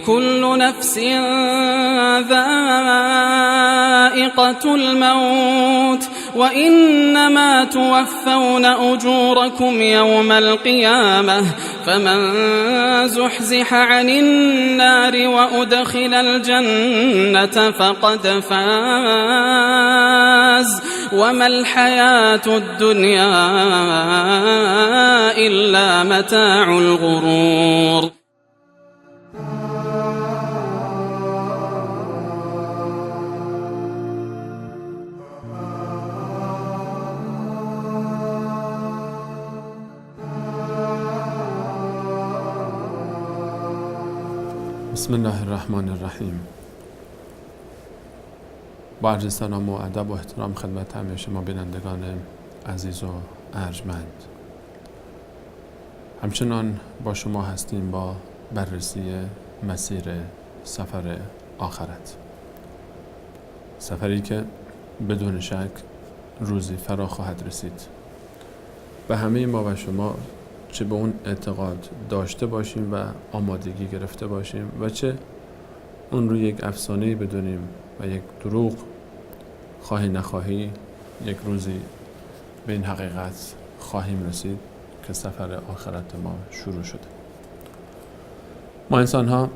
كل نفس ذائقة الموت وإنما توفون أجوركم يوم القيامة فمن زحزح عن النار وأدخل الجنة فقد فاز وما الحياة الدنيا إلا متاع الغرور. بسم الله الرحمن الرحیم. با عرض سلام و ادب و احترام خدمت همه شما بینندگان عزیز و ارجمند، همچنان با شما هستیم با بررسی مسیر سفر آخرت، سفری که بدون شک روزی فرا خواهد رسید و همه ما و شما چه به اون اعتقاد داشته باشیم و آمادگی گرفته باشیم و چه اون رو یک افسانه‌ای بدونیم و یک دروغ خواهی نخواهی یک روزی به این حقیقت خواهیم رسید که سفر آخرت ما شروع شده. ما انسان ها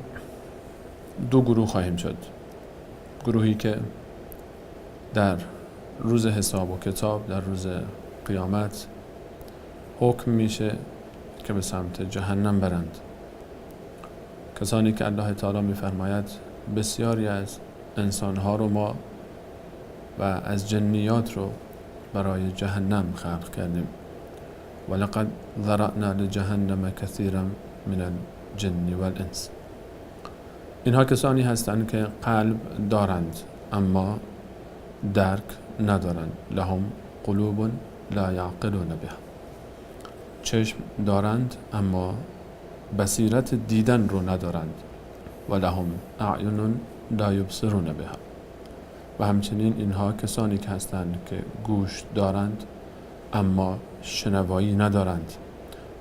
دو گروه خواهیم شد، گروهی که در روز حساب و کتاب، در روز قیامت حکم میشه که به سمت جهنم برند، کسانی که الله تعالی میفرماید بسیاری از انسانها رو ما و از جنیات رو برای جهنم خلق کردیم ولقد ذرأنا لجهنم كثيرا من الجن والانس. اینها کسانی هستند که قلب دارند اما درک ندارند، لهم قلوب لا یعقلون بها، چشم دارند اما بصیرت دیدن رو ندارند، و لهم اعین لا یبصرون بها، و همچنین اینها کسانی که هستند که گوش دارند اما شنوایی ندارند،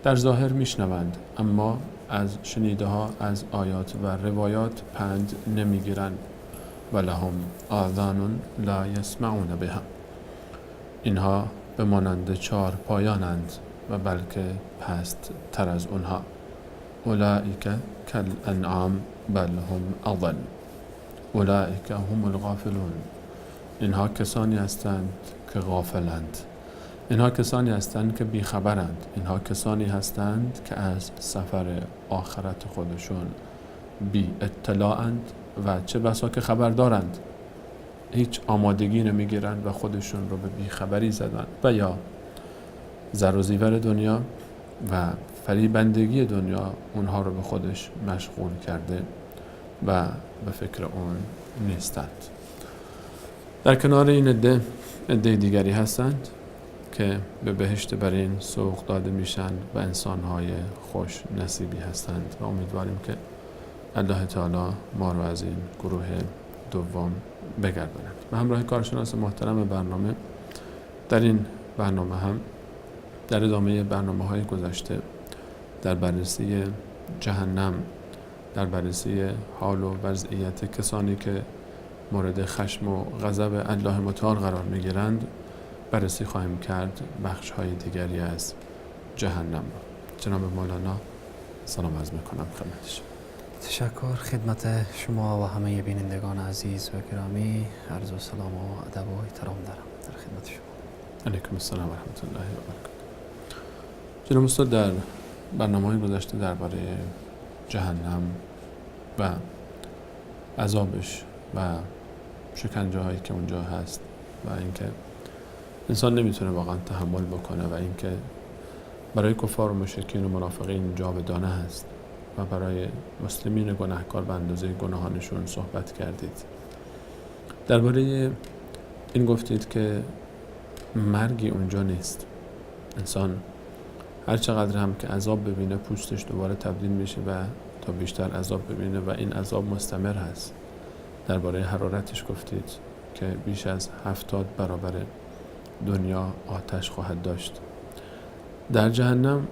در ظاهر میشنوند اما از شنیده ها از آیات و روایات پند نمیگیرند، و لهم آذان لا یسمعون بها، اینها به مانند چار پایانند و بلکه پست تر از اونها. اولئک کالانعام بل هم اضل اولئک هم الغافلون، اینها کسانی هستند که غافلند، اینها کسانی هستند که بیخبرند، اینها کسانی هستند که از سفر آخرت خودشون بی اطلاعند و چه بسا که خبر دارند هیچ آمادگی نمیگیرند و خودشون رو به بیخبری زدن و یا زر و زیور دنیا و فریبندگی دنیا اونها رو به خودش مشغول کرده و به فکر اون نیستند. در کنار این عده دیگری هستند که به بهشت برین سوق داده میشن و انسانهای خوش نصیبی هستند و امیدواریم که الله تعالی ما رو از این گروه دوم بگرداند. و همراه کارشناس محترم برنامه در این برنامه هم در ادامه برنامه‌های گذشته در بررسی جهنم، در بررسی حال و وضعیت کسانی که مورد خشم و غضب الله متعال قرار می‌گیرند بررسی خواهیم کرد بخش‌های دیگری از جهنم. جناب مولانا سلام عرض می‌کنم خدمتش. تشکر خدمت شما و همه بینندگان عزیز و گرامی، عرض و سلام و ادب و احترام دارم در خدمت شما. علیکم السلام و رحمت الله و برکاته. جناب استاد در برنامه‌های گذشته درباره جهنم و عذابش و شکنجه هایی که اونجا هست و اینکه انسان نمیتونه واقعا تحمل بکنه و اینکه برای کفار و مشرکین و منافقین جاودانه هست و برای مسلمین گناهکار به اندازه گناهانشون صحبت کردید. درباره این گفتید که مرگی اونجا نیست، انسان هر چقدر هم که عذاب ببینه پوستش دوباره تبدیل میشه و تا بیشتر عذاب ببینه و این عذاب مستمر هست. درباره حرارتش گفتید که بیش از 70 برابر دنیا آتش خواهد داشت. در جهنم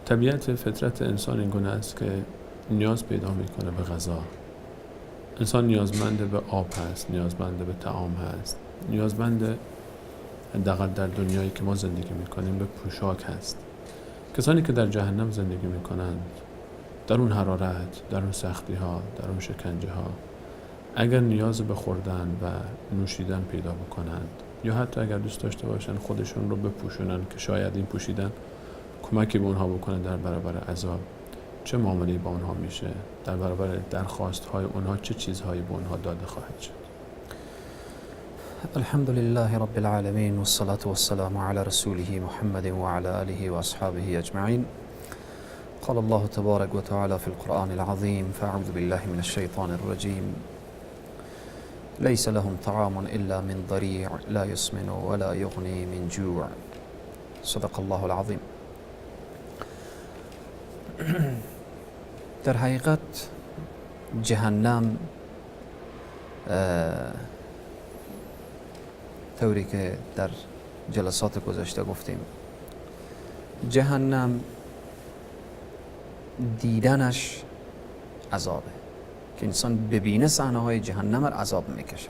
طبیعت فطرت انسان این گونه است که نیاز پیدا میکنه به غذا. انسان نیازمند به آب هست، نیازمند به طعام هست، نیازمند حداقل در دنیایی که ما زندگی میکنیم به پوشاک هست. کسانی که در جهنم زندگی میکنند، در اون حرارت، در اون سختی ها، در اون شکنجه ها، اگر نیاز به خوردن و نوشیدن پیدا بکنند یا حتی اگر دوست داشته باشن خودشون رو بپوشونن که شاید این پوشیدن کمکی به اونها بکنه در برابر عذاب، چه معامله‌ای با اونها میشه؟ در برابر درخواست های اونها چه چیزهایی به اونها داده خواهد شد؟ الحمد لله رب العالمين والصلاة والسلام على رسوله محمد وعلى آله وأصحابه أجمعين. قال الله تبارك وتعالى في القرآن العظيم: فأعوذ بالله من الشيطان الرجيم. ليس لهم طعام إلا من ضريع لا يسمن ولا يغني من جوع. صدق الله العظيم. در حقیقت جهنم طوری که در جلسات گذشته گفتیم، جهنم دیدنش عذابه، که انسان ببینه صحنه های جهنم رو عذاب میکشه،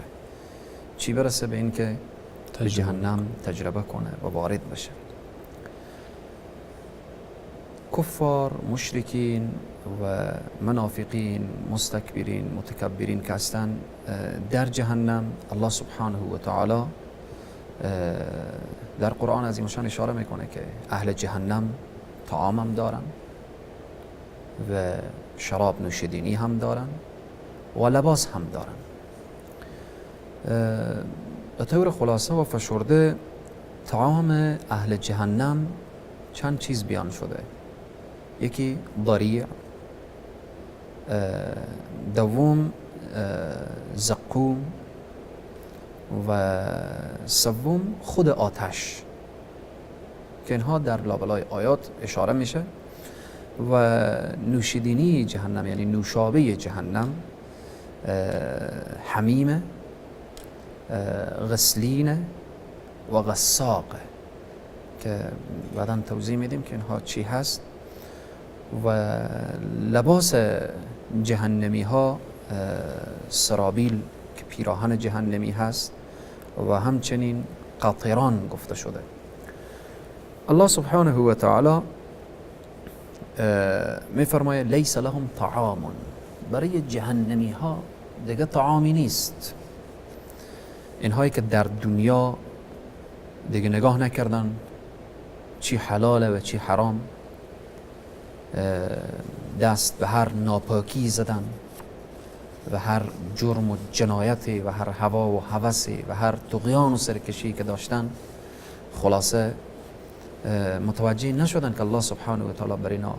چی برسه به این که به جهنم تجربه کنه و وارد بشه. کفار، مشرکین و منافقین، مستکبرین، متکبرین که هستن در جهنم، الله سبحانه و تعالی در قرآن عظیمشان اشاره میکنه که اهل جهنم طعام هم دارن و شراب نوشیدنی هم دارن و لباس هم دارن. به طور خلاصه و فشرده طعام اهل جهنم چند چیز بیان شده. یکی ضریع، دوم زقوم و سوم خود آتش، که اینها در لابلای آیات اشاره میشه. و نوشیدنی جهنم یعنی نوشابه جهنم حمیمه، غسلینه و غساقه، که بعداً توضیح میدیم که اینها چی هست. و لباس جهنمی ها سرابیل که پیراهن جهنمی هست و همچنین قاطران گفته شده. الله سبحانه و تعالی میفرماید لیس لهم طعام، برای جهنمی ها دیگه طعامی نیست. اینهایی که در دنیا دیگه نگاه نکردن چی حلاله و چی حرام، دست به هر ناپاکی زدن و هر جرم و جنایتی و هر هوا و هوسی و هر طغیان و سرکشی که داشتن، خلاصه متوجه نشدن که الله سبحانه و تعالی بر اینا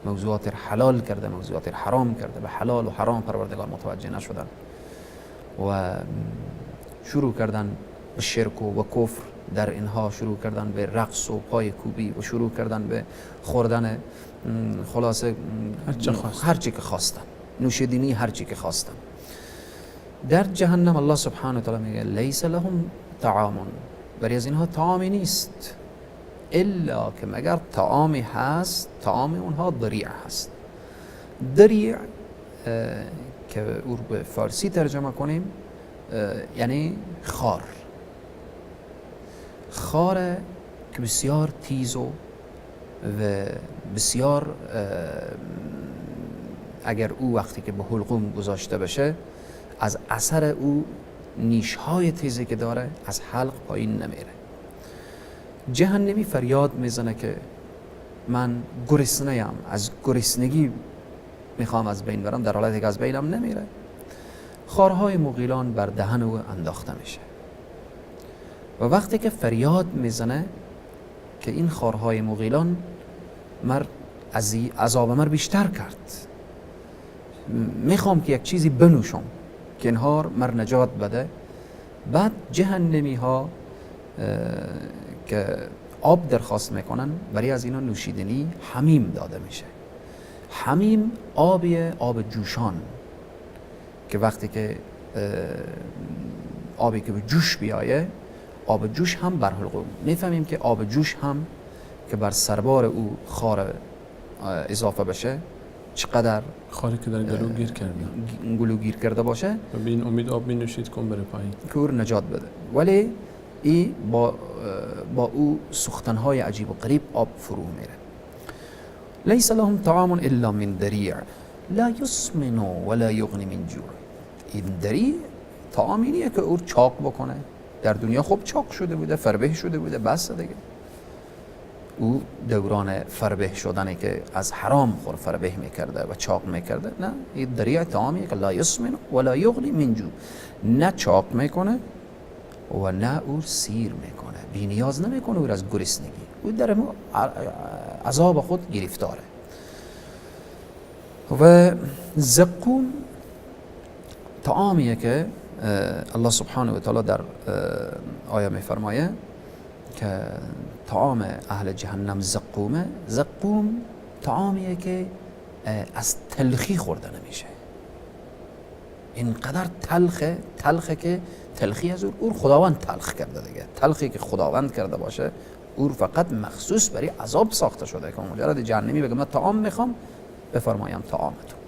موضوعات حلال کرده، موضوعات حرام کرده. به حلال و حرام پروردگار متوجه نشدن و شروع کردن به شرک و کفر در اینها، شروع کردن به رقص و پای کوبی و شروع کردن به خوردن خلاصه هر چی که خواستن، نوشیدنی هر چی که خواستن. در جهنم الله سبحانه و تعالی میگه لیس لهم طعام، برای از اینها طعامی نیست، الا که مگر طعامی هست، طعام اونها ضریع هست. ضریع که او به فارسی ترجمه کنیم یعنی خار، خار که بسیار تیز و بسیار اگر او وقتی که به حلقوم گذاشته بشه، از اثر او نیشهای تیزی که داره از حلق پایین نمیره. جهنمی فریاد میزنه که من گرسنه‌ام، از گرسنگی میخوام از بین برم، در حالتی که از بینم نمیره. خارهای مغیلان بر دهن او انداخته میشه و وقتی که فریاد میزنه که این خارهای مغیلان عذاب مر بیشتر کرد، میخوام که یک چیزی بنوشم که اینها مر نجات بده، بعد جهنمی ها که آب درخواست میکنن، برای از اینا نوشیدنی حمیم داده میشه. حمیم آب جوشان، که وقتی که آبی که به جوش بیایه، آب جوش هم بر حلقوم، میفهمیم که آب جوش هم که بر سربار او خار اضافه بشه چقدر خاری که در گلو گیر کرده گلو گیر کرده باشه و به این امید آب می نوشید کن بره پایین کور نجات بده. ولی ای با او سوختنهای عجیب و غریب آب فرو میره. لیس لهم طعام الا من ضریع لا یسمن ولا یغنی من جوع. این ضریع طعامی نیه که او چاق بکنه. در دنیا خوب چاق شده بوده، فربه شده بوده، بس دیگه. او دوران فربه شدنه که از حرام خور فربه میکرده و چاق میکرده. نه، این ضریع طعامیه که لا یسمن ولا یغنی من جوع. نه چاق میکنه و نه او سیر میکنه، بی نیاز نمیکنه او از گرسنگی. او در عذاب خود گرفتاره. و زقوم طعامیه که الله سبحانه و تعالی در آیه میفرمایه که طعام اهل جهنم زقومه. زقوم طعامیه که از تلخی خورده نمیشه. اینقدر تلخه که تلخی از او خداوند تلخ کرده دیگه. تلخی که خداوند کرده باشه او فقط مخصوص برای عذاب ساخته شده که مجرد جهنمی بگه من طعام میخوام بفرمایم طعامتون.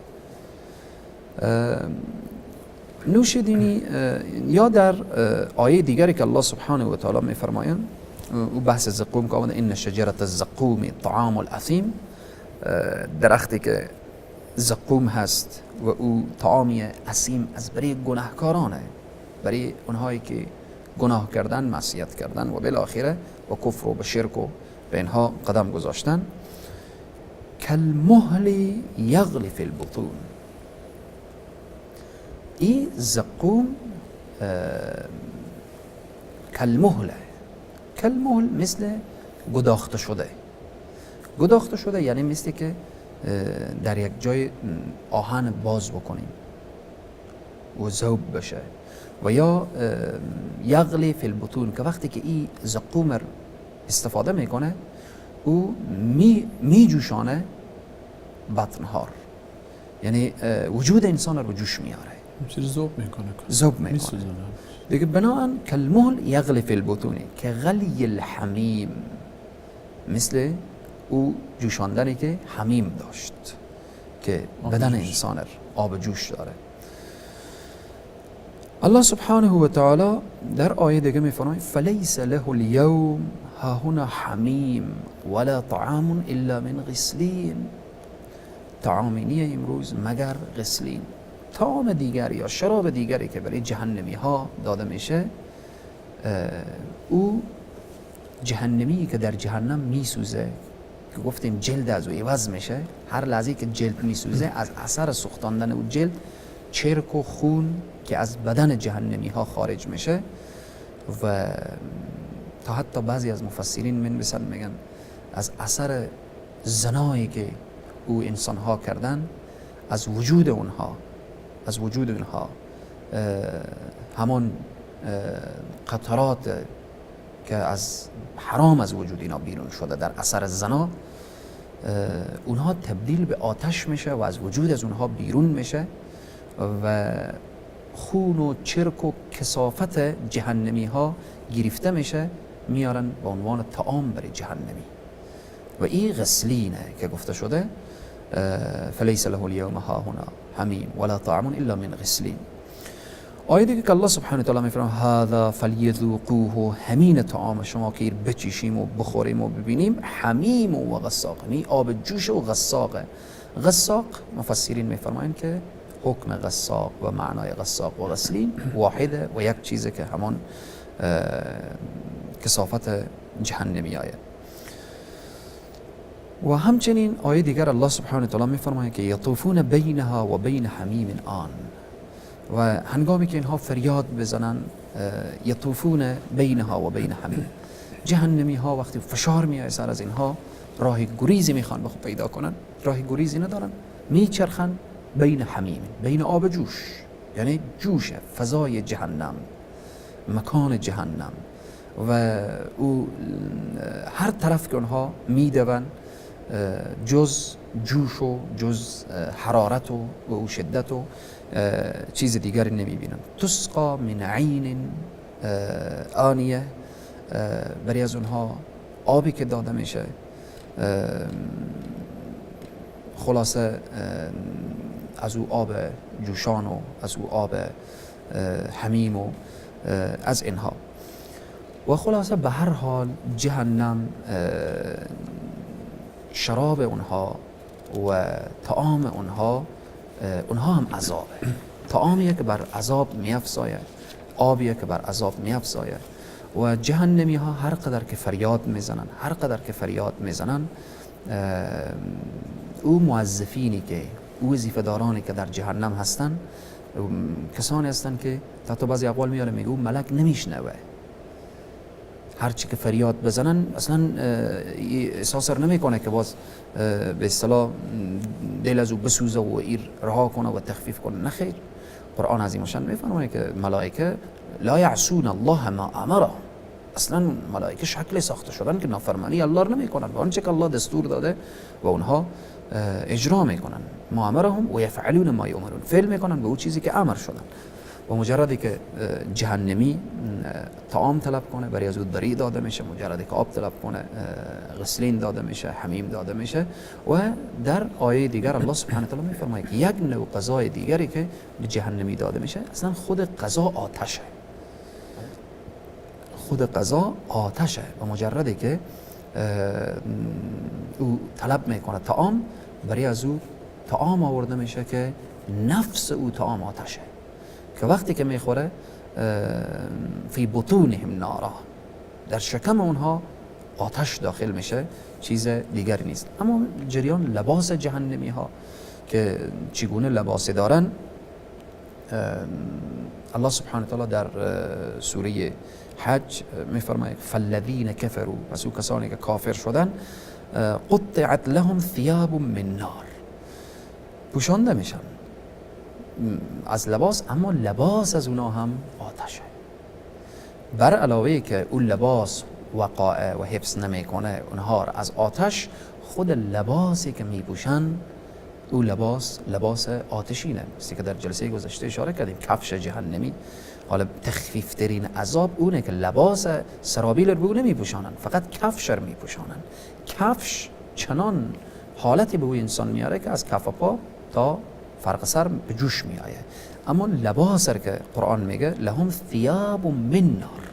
نوشیدنی یا در آیه دیگری که الله سبحانه و تعالی میفرماید او بحث زقوم که آمده ان شجرة الزقوم طعام الاثیم، درختی که زقوم هست و او طعامی اثیم از برای گناهکارانه، برای اونهایی که گناه کردن، معصیت کردن و بالاخره و کفر و به شرک و به اینها قدم گذاشتن. کالمهل یغلی فی البطون. این زقوم کالمهل مثل گداخته شده یعنی مثل که در یک جای آهن باز بکنیم و ذوب بشه. و یا یغلی فی البطون که وقتی که این زقوم استفاده میکنه او می جوشانه بطنها، یعنی وجود انسان رو جوش میاره، ذوب میکنه دیگه. بناهن کالمهل یغلی فی البطون که غلی الحمیم، مثل او جوشاندنی که حمیم داشت که بدن انسان آب جوش داره. الله سبحانه و تعالی در آیه دیگه میفرماید فلیس له اليوم هاهنا حمیم ولا طعام الا من غسلین. طعامی نیه امروز مگر غسلین. طعام دیگر یا شراب دیگری که برای جهنمی ها داده میشه، او جهنمی که در جهنم میسوزه که گفتیم جلد از او عوض میشه. هر لحظه که جلد میسوزه از اثر سوختاندن او جلد چرک و خون که از بدن جهنمی ها خارج میشه. و تا حتی بعضی از مفسرین میگن از اثر زنایی که او انسان ها کردن، از وجود اونها همون قطرات که از حرام از وجود اینا بیرون شده در اثر زنا، اونها تبدیل به آتش میشه و از وجود از اونها بیرون میشه و خون و چرک و کثافت جهنمی ها گرفته میشه، میارن به عنوان طعام برای جهنمی. و این غسلینه که گفته شده فلیس له اليوم هاهنا حمیم ولا طعام الا من غسلین. آیه دیگه که الله سبحانه و تعالی میفرماید هذا فلیذوقوه، همین طعام شما که بچشیم و بخوریم و ببینیم، حمیم و غساق، می آب جوش و غساقه. غساق مفسرین میفرمایند که حکم غساق و معنای غساق و غسلین واحده و یک چیزه که همون کثافت جهنمی آیه. و همچنین آیه دیگر الله سبحانه و تعالی میفرماید که یطوفون بینها و بین حمیم آن، و هنگامی که اینها فریاد بزنن یطوفون بینها و بین حمیم، جهنمی ها وقتی فشار میاد سر از اینها راه گریزی میخوان بخو پیدا کنن، راه گریزی ندارن، میچرخن بین حمیم، بین آب جوش، یعنی جوش فضای جهنم، مکان جهنم. و او هر طرف که اونها میدون جز جوش و جز حرارت و او شدت و چیز دیگری نمیبینن. تسقا من عین آنیه، برای از اونها آبی که داده میشه خلاصه از او آب جوشان و از او آب حمیم و از اینها. و خلاصه به هر حال جهنم شراب اونها و طعام اونها هم عذابه. طعامیه که بر عذاب میافزایه، آبیه که بر عذاب میافزایه. و جهنمی ها هر قدر که فریاد میزنن او موظفینی که او وظیفه دارانی که در جهنم هستن کسانی هستن که تا بعضی اقوال میاره میگه او ملک نمیشنوه، هرچی که فریاد بزنن اصلا احساس نمیکنه که باز به اصطلاح دل از او بسوزه و ایر رها کنه و تخفیف کنه. نه خیر، قرآن عظیم شان میفرماید که ملائکه لا یعصون الله ما امرهم، اصلا ملائکه شکل ساخته شدن که نافرمانی الله رو نمیکنن و آنچه که الله دستور داده و اونها اجرا میکنن. ما امرهم و یفعلون ما یؤمرون، فعل میکنن به اون چیزی که امر شدن. و مجردی که جهنمی طعام طلب کنه برای از او دری داده میشه، مجردی که آب طلب کنه غسلین داده میشه، حمیم داده میشه. و در آیه دیگر الله سبحانه و تعالی میفرماید که یک نوع غذای دیگری که به جهنمی داده میشه اصلا خود غذا آتشه، خود غذا آتشه. و مجردی که او طلب میکنه طعام، برای از او طعام آورده میشه که نفس او طعام آتشه، که وقتی که میخوره فی بطونهم نارا، در شکم اونها آتش داخل میشه، چیز دیگری نیست. اما جریان لباس جهنمی ها که چگونه لباسی دارن، الله سبحانه وتعالی در سوره حج میفرماید فالذین کفروا، پس او کسانی که کافر شدن، قطعت لهم ثیاب من نار، پوشانده میشن از لباس، اما لباس از اونا هم آتشه. بر علاوه که اون لباس وقایع و حفظ نمیکنه اونها از آتش، خود لباسی که میپوشن او لباس آتشینه. مثل که در جلسه گذشته اشاره کردیم، کفش جهنمی، حالا تخفیف ترین عذاب اونه که لباس سرابیل رو نمیپوشانن، فقط کفش رو میپوشانن. کفش چنان حالتی به او انسان میاره که از کف پا تا فرق سر به جوش می آیه. اما لباس که قرآن میگه لهم ثیاب من نار،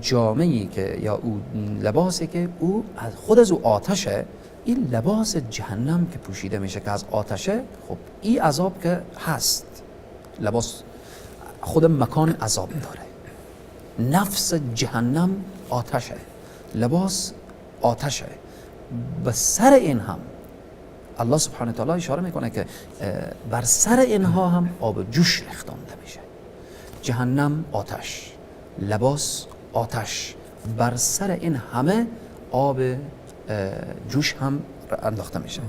جامعی که یا او لباسی که او خود از او آتشه، این لباس جهنم که پوشیده میشه که از آتشه، خب این عذاب که هست، لباس خود مکان عذاب داره، نفس جهنم آتشه، لباس آتشه. به سر این هم الله سبحانه و تعالی اشاره میکنه که بر سر اینها هم آب جوش ریختانده میشه. جهنم آتش، لباس آتش، بر سر این همه آب جوش هم انداخته میشه.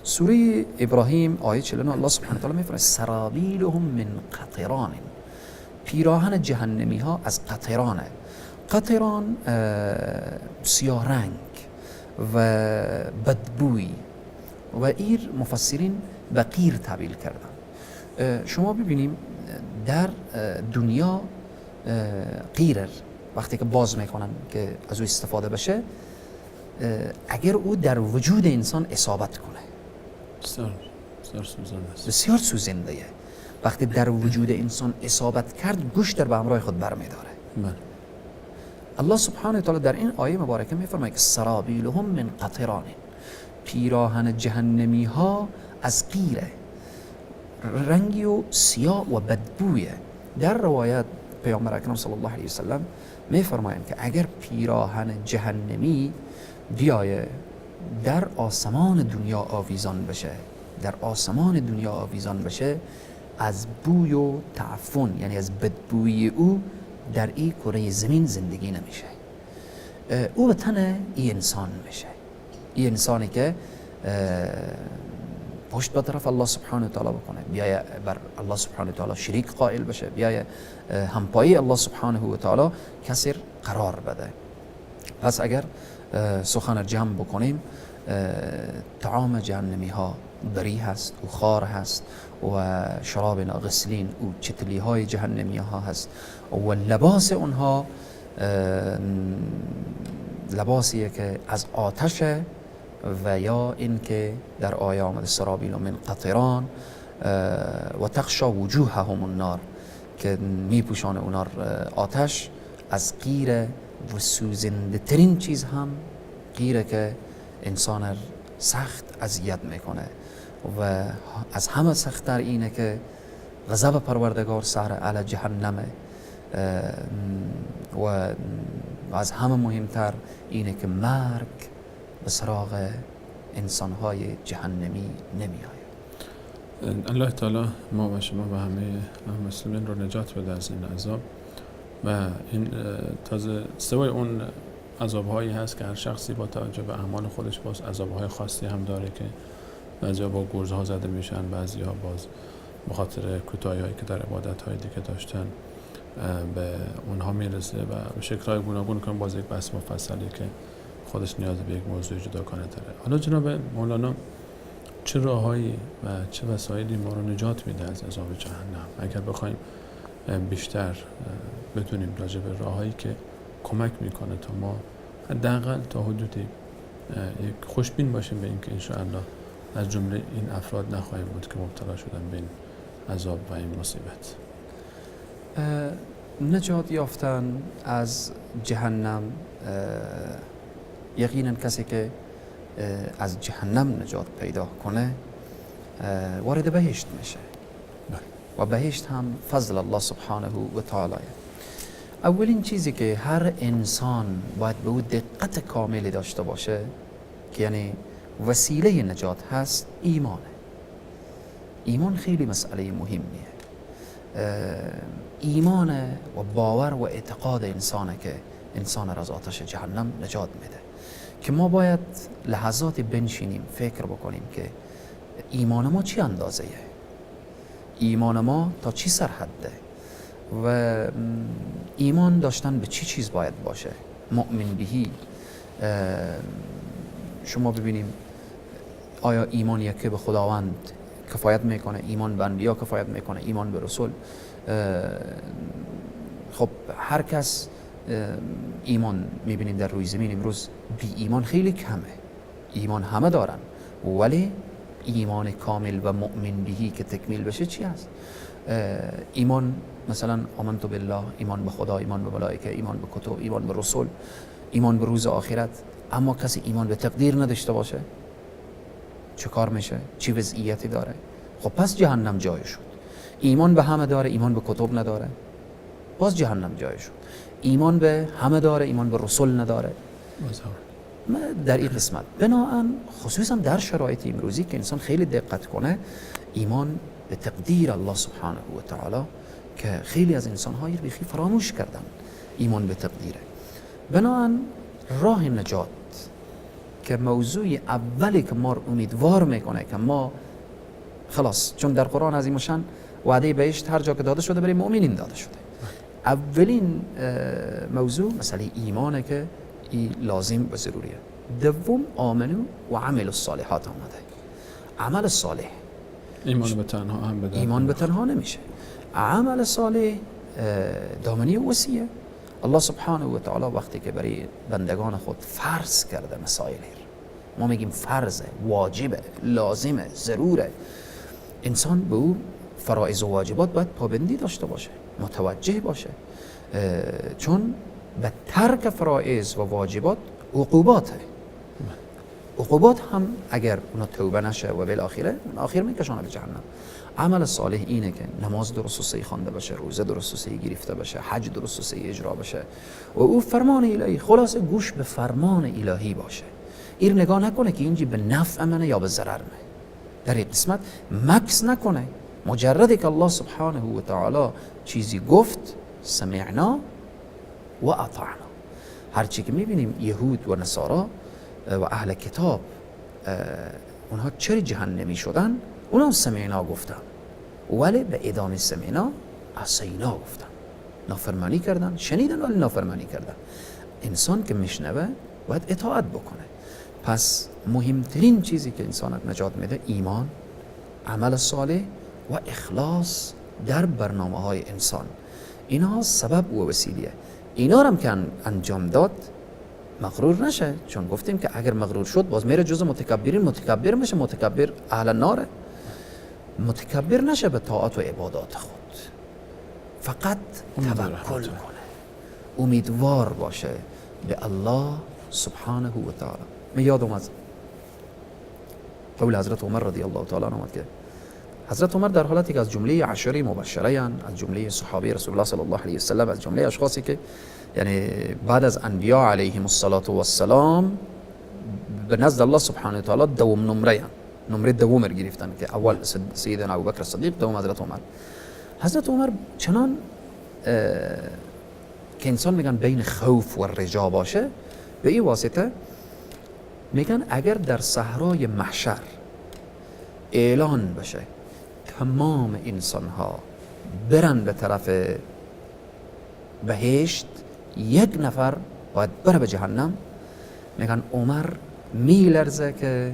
سوره ابراهیم آیه 49 الله سبحانه و تعالی میفرماید سرابیلهم من قطران، پیراهن جهنمی ها از قطرانه. قطران سیاه رنگ و بدبوی و ایر مفسرین به قیر تعبیر کردن. شما ببینیم در دنیا قیر وقتی که باز میکنن که از او استفاده بشه، اگر او در وجود انسان اصابت کنه بسیار سوزنده است. وقتی در وجود انسان اصابت کرد، گوشت در به همراه خود برمیداره. الله سبحانه و تعالی در این آیه مبارکه میفرماید که سرابیلهم من قطران، پیراهن جهنمی ها از قیره، رنگی و سیاه و بدبویه. در روایت پیامبر اکرم صلی الله علیه وسلم میفرمایند که اگر پیراهن جهنمی بیایه در آسمان دنیا آویزان بشه، در آسمان دنیا آویزان بشه، از بوی و تعفن، یعنی از بدبوی او در این کره زمین زندگی نمیشه. او به تن این انسان میشه، این انسانی که پشت به طرف الله سبحانه و تعالی بکنه، بیایه بر الله سبحانه و تعالی شریک قائل بشه، بیایه همپایی الله سبحانه و تعالی کسر قرار بده. پس اگر سخن جمع بکنیم، طعام جهنمی ها دری هست و خار هست و شراب غسلین و چتلی های جهنمی ها هست و لباس اونها لباسیه که از آتشه و یا اینکه در آیه آمده سرابیل من قطران و تخشا وجوههم النار، که میپوشانه اونا آتش. از غیر و سوزنده ترین چیز هم غیره که انسان سخت اذیت میکنه و از همه سخت‌تر اینه که غضب پروردگار سهر علی جهنمه و از همه مهمتر اینه که مرگ به سراغ انسانهای جهنمی نمیآید. الله تعالی ما و شما و همه مسلمین رو نجات بده از این عذاب. و این تازه سوی اون عذاب‌هایی هست که هر شخصی با توجه به اعمال خودش باز عذاب‌های خاصی هم داره که بعضی‌ها با گرزها زده میشن، بعضی‌ها باز به خاطر کوتاهی‌هایی که در عبادت‌های دیگه داشتن به اونها میرسه و به شکل‌های گوناگون که باز یک بحث مفصلی که خودش نیاز به یک موضوع جداگانه داره. حالا جناب مولانا چه راههایی و چه وسایلی ما رو نجات میده از عذاب جهنم؟ اگر بخوایم بیشتر بدونیم راجع به راههایی که کمک میکنه تا ما حداقل تا حدودی یک خوشبین باشیم به اینکه ان شاء الله از جمله این افراد نخواهیم بود که مبتلا شدن به این عذاب و این مصیبت. نجات یافتن از جهنم، یقینا کسی که از جهنم نجات پیدا کنه وارد بهشت میشه و بهشت هم فضل الله سبحانه و تعالی. اولین چیزی که هر انسان باید به او دقت کاملی داشته باشه که یعنی وسیله نجات هست، ایمانه. ایمان خیلی مسئله مهمیه. ایمان و باور و اعتقاد انسانه که انسان را از آتش جهنم نجات میده، که ما باید لحظات بنشینیم فکر بکنیم که ایمان ما چی اندازه یه، ایمان ما تا چی سرحده و ایمان داشتن به چی چیز باید باشه. مؤمن بهی، شما ببینیم آیا ایمان یکی به خداوند کفایت میکنه؟ ایمان به انبیا کفایت میکنه؟ ایمان به رسول؟ خب هر کس ایمان میبینیم در روی زمین امروز بی ایمان خیلی کمه. ایمان همه دارن ولی ایمان کامل و مؤمن بهی که تکمیل بشه چی هست؟ ایمان مثلا آمنت بالله، ایمان به خدا، ایمان به ملائکه، ایمان به کتب، ایمان به رسول، ایمان به روز آخرت. اما کسی ایمان به تقدیر نداشته باشه چه کار میشه؟ چی وضعیتی داره؟ خب پس جهنم جای شد. ایمان به همه داره، ایمان به کتب نداره، باز جهنم جای شد. ایمان به همه داره، ایمان به رسول نداره. در این قسمت بناهن خصوصا در شرایط امروزی که انسان خیلی دقت کنه، ایمان به تقدیر الله سبحانه و تعالی که خیلی از انسان‌های بیخی فراموش کردن ایمان به تقدیره. بناهن راه نجات که موضوع اولی که ما امیدوار میکنه که ما خلاص، چون در قرآن عظیم الشان وعده بهشت هر جا که داده شده برای مؤمنین داده شده. اولین موضوع مسئله ایمانه که این لازم و ضروریه. دوم آمنو و عمل الصالحات آمده. عمل صالح ایمان به تنها هم بده، ایمان به تنها نمیشه. عمل صالح دامنی وسیعه. الله سبحانه و تعالی وقتی که برای بندگان خود فرض کرده مسائل، ما میگیم فرضه، واجبه، لازمه، ضروره. انسان به او فرائض و واجبات باید پابندی داشته باشه، متوجه باشه، چون به ترک فرائض و واجبات عقوباته. عقوبات هم اگر اونا توبه نشه و بالاخره آخر میکشونه به جهنم. عمل صالح اینه که نماز درست و صحیح خوانده بشه، روزه درست و صحیح گرفته بشه، حج درست و صحیح اجرا بشه و او فرمان الهی، خلاص گوش به فرمان الهی باشه. این نگاه نکنه که اینجی به نفع منه یا به ضرر منه. در این قسمت مکس نکنه. مجردی که الله سبحانه و تعالی چیزی گفت سمعنا و اطعنا. هرچی که میبینیم یهود و نصارا و اهل کتاب اونها چرا جهنمی شدن؟ اونها سمعنا گفتن ولی به ادامه سمعنا عصینا گفتن، نافرمانی کردن. شنیدن ولی نافرمانی کردن. انسان که میشنوه باید اطاعت بکنه. پس مهمترین چیزی که انسان نجات میده ایمان، عمل صالح و اخلاص در برنامه های انسان. اینها سبب و وسیله. اینا هم که انجام داد مغرور نشه، چون گفتیم که اگر مغرور شد باز میره جز متکبرین، متکبر میشه، متکبر اهل ناره. متکبر نشه به طاعت و عبادات خود، فقط توکل کنه، امیدوار باشه به الله سبحانه و تعالی. من یادم از قول حضرت عمر رضی الله تعالی عنه که حضرت عمر در حالتی که از جمله عشره مبشره، از جمله صحابه رسول الله صلی الله علیه و سلم، از جمله اشخاصی که یعنی بعد از انبیا علیهم السلام به نزد الله سبحانه و تعالی دوم نمره دوم گرفتن که اول سیدنا ابوبکر صدیق، دوم حضرت عمر. حضرت عمر چنان که انسان میگن بین خوف و رجا باشه، به این واسطه میگن اگر در صحرای محشر اعلان بشه تمام انسان ها برن به طرف بهشت، یک نفر باید بره به جهنم، میگن عمر میلرزه که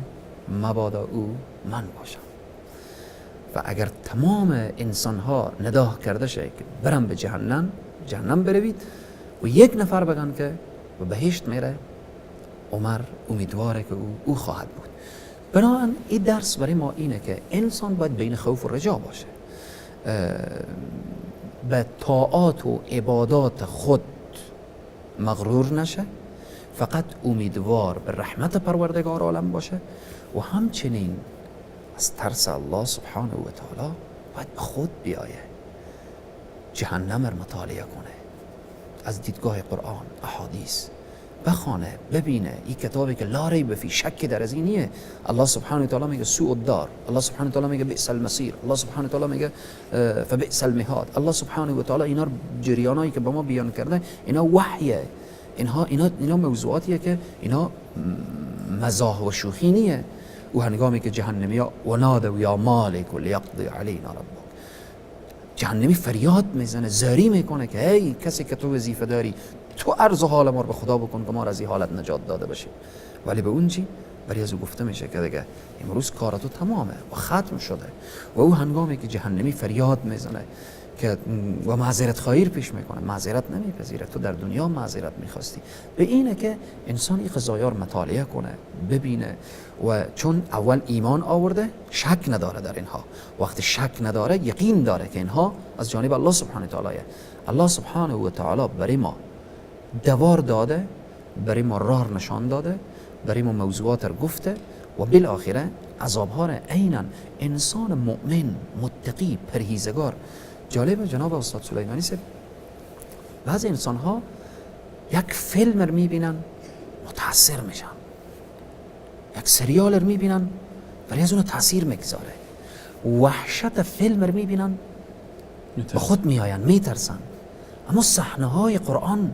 مبادا او من باشم. و اگر تمام انسان ها ندا کرده شه که برن به جهنم بروید و یک نفر بگن که به بهشت میره، عمر امیدواره که او خواهد بود. بنابراین این درس برای ما اینه که انسان باید بین خوف و رجا باشه، به طاعات و عبادات خود مغرور نشه، فقط امیدوار به رحمت پروردگار عالم باشه و همچنین از ترس الله سبحانه و تعالی باید به خود بیایه، جهنم رو مطالعه کنه، از دیدگاه قرآن احادیث بخونه، ببینه. این کتابی که لا ریب فی، شک در از این نیه. الله سبحانه و تعالی میگه سوء الدار، الله سبحانه و تعالی میگه بئس المصیر، الله سبحانه و تعالی میگه فبئس المهاد. الله سبحانه و تعالی اینا جریانایی که با ما بیان کرده اینا وحیه، اینا موضوعاتیه که اینا مزاح و شوخی نیه. و هنگامی که جهنمی ها و نادوا یا مالک لیقضی علینا ربک، جهنمی فریاد میزنه، زاری میکنه که ای کسی که تو وظیفه داری، تو عرض حال ما رو به خدا بکن که ما را از این حالت نجات داده باشیم. ولی به اون چی؟ ولی از او گفته میشه که دیگه امروز کار تو تمامه و ختم شده. و او هنگامی که جهنمی فریاد میزنه که و معذرت خواهی پیش میکنه، معذرت نمیپذیره، تو در دنیا معذرت میخواستی. به اینه که انسان این قضایا رو مطالعه کنه، ببینه، و چون اول ایمان آورده شک نداره در اینها، وقتی شک نداره یقین داره که اینها از جانب الله سبحانه و تعالی. الله سبحانه و تعالی برای ما دوار داده، برای ما راه نشان داده، برای ما موضوعات رو گفته و بالاخره عذابها را عیناً انسان مؤمن متقی پرهیزگار. جالب جناب استاد سلیمانی صاحب، بعضی انسان ها یک فیلم رو میبینن متاثر میشن، یک سریال رو میبینن ولی از اون تاثیر میگذاره، وحشت فیلم رو میبینن به خود میآین، میترسن. اما صحنه های قرآن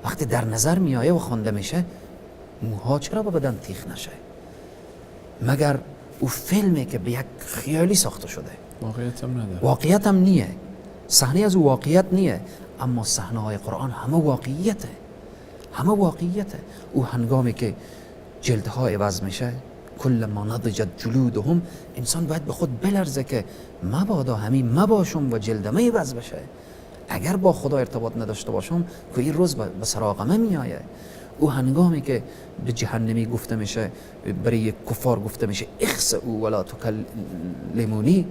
وقتی در نظر میآیه و خوانده میشه، موها چرا با بدن تیخ نشه؟ مگر او فیلمی که به یک خیالی ساخته شده، واقعیت هم نداره، واقعیت هم نیه، صحنه از او واقعیت نیه، اما صحنه های قرآن همه واقعیته، همه واقعیته. او هنگامی که جلدها عوض میشه، کل ما نضجت جلودهم، انسان باید به خود بلرزه که مبادا همین مباشم و جلدمه عوض بشه. اگر با خدا ارتباط نداشته باشم که این روز به سراغمه میآیه. او هنگامی که به جهنمی گفته میشه، برای کفار گفته میشه اخسئوا ولا تکلمونی،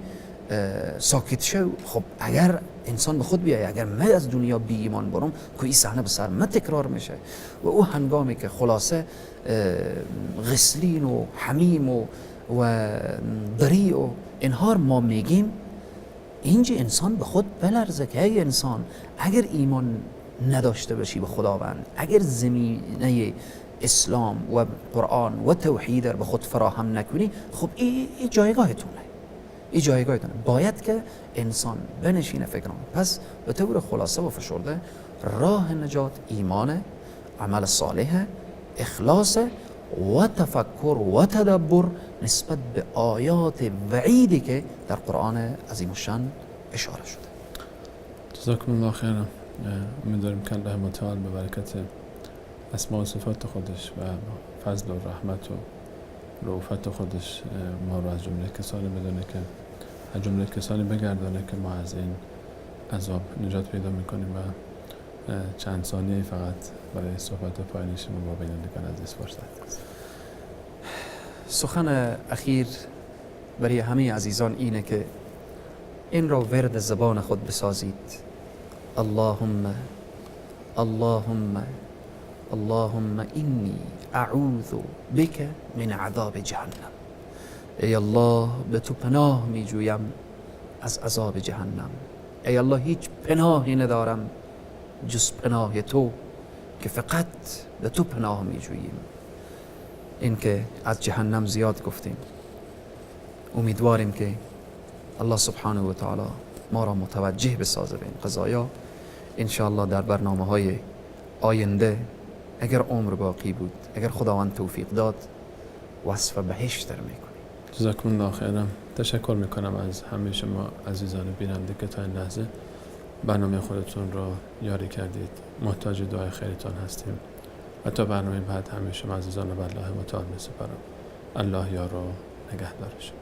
ساکت شو. خب اگر انسان به خود بیایه، اگر من از دنیا بی ایمان برم که این صحنه به سر من تکرار میشه. و او هنگامی که خلاصه غسلین و حمیم و دری و اینها ما میگیم، اینجا انسان به خود بلرزه که ای انسان اگر ایمان نداشته باشی به خداوند، اگر زمینه اسلام و قرآن و توحید رو به خود فراهم نکنی، خب این جایگاهتونه، این جایگاهتونه. باید که انسان بنشینه فکران. پس به طور خلاصه و فشرده، راه نجات ایمان، عمل صالح، اخلاص و تفکر و تدبر نسبت به آیات وعیدی که در قرآن عظیم الشان اشاره شده. جزاکم الله خیرا. امیدواریم که الله متعال به برکت اسماء و صفات خودش و فضل و رحمت و رؤوفت خودش ما رو از جمله کسانی بدونه که از جمله کسانی بگردانه که ما از این عذاب نجات پیدا میکنیم و چند ثانیه فقط برای صحبت پایانی شما با بینندگان عزیز فرصت است. سخن اخیر برای همه عزیزان اینه که این را ورد زبان خود بسازید. اللهم اللهم اللهم اینی اعوذ بک من عذاب جهنم. ای الله به تو پناه می جویم از عذاب جهنم. ای الله هیچ پناهی ندارم جز پناه تو که فقط به تو پناه می جوییم. این که از جهنم زیاد گفتیم، امیدواریم که الله سبحانه و تعالی ما را متوجه بسازه به این قضایا. انشاءالله در برنامه‌های آینده اگر عمر باقی بود، اگر خداوند توفیق داد، وصف بهشت در میکنیم. جزاکم الله خیرم. تشکر میکنم از همه شما عزیزان بیننده که تا این لحظه برنامه خودتون را یاری کردید. محتاج دعای خیرتان هستیم و تا برنامه بعد همه شما عزیزان رو به الله متعال میسپارم. الله یار و نگهدارش.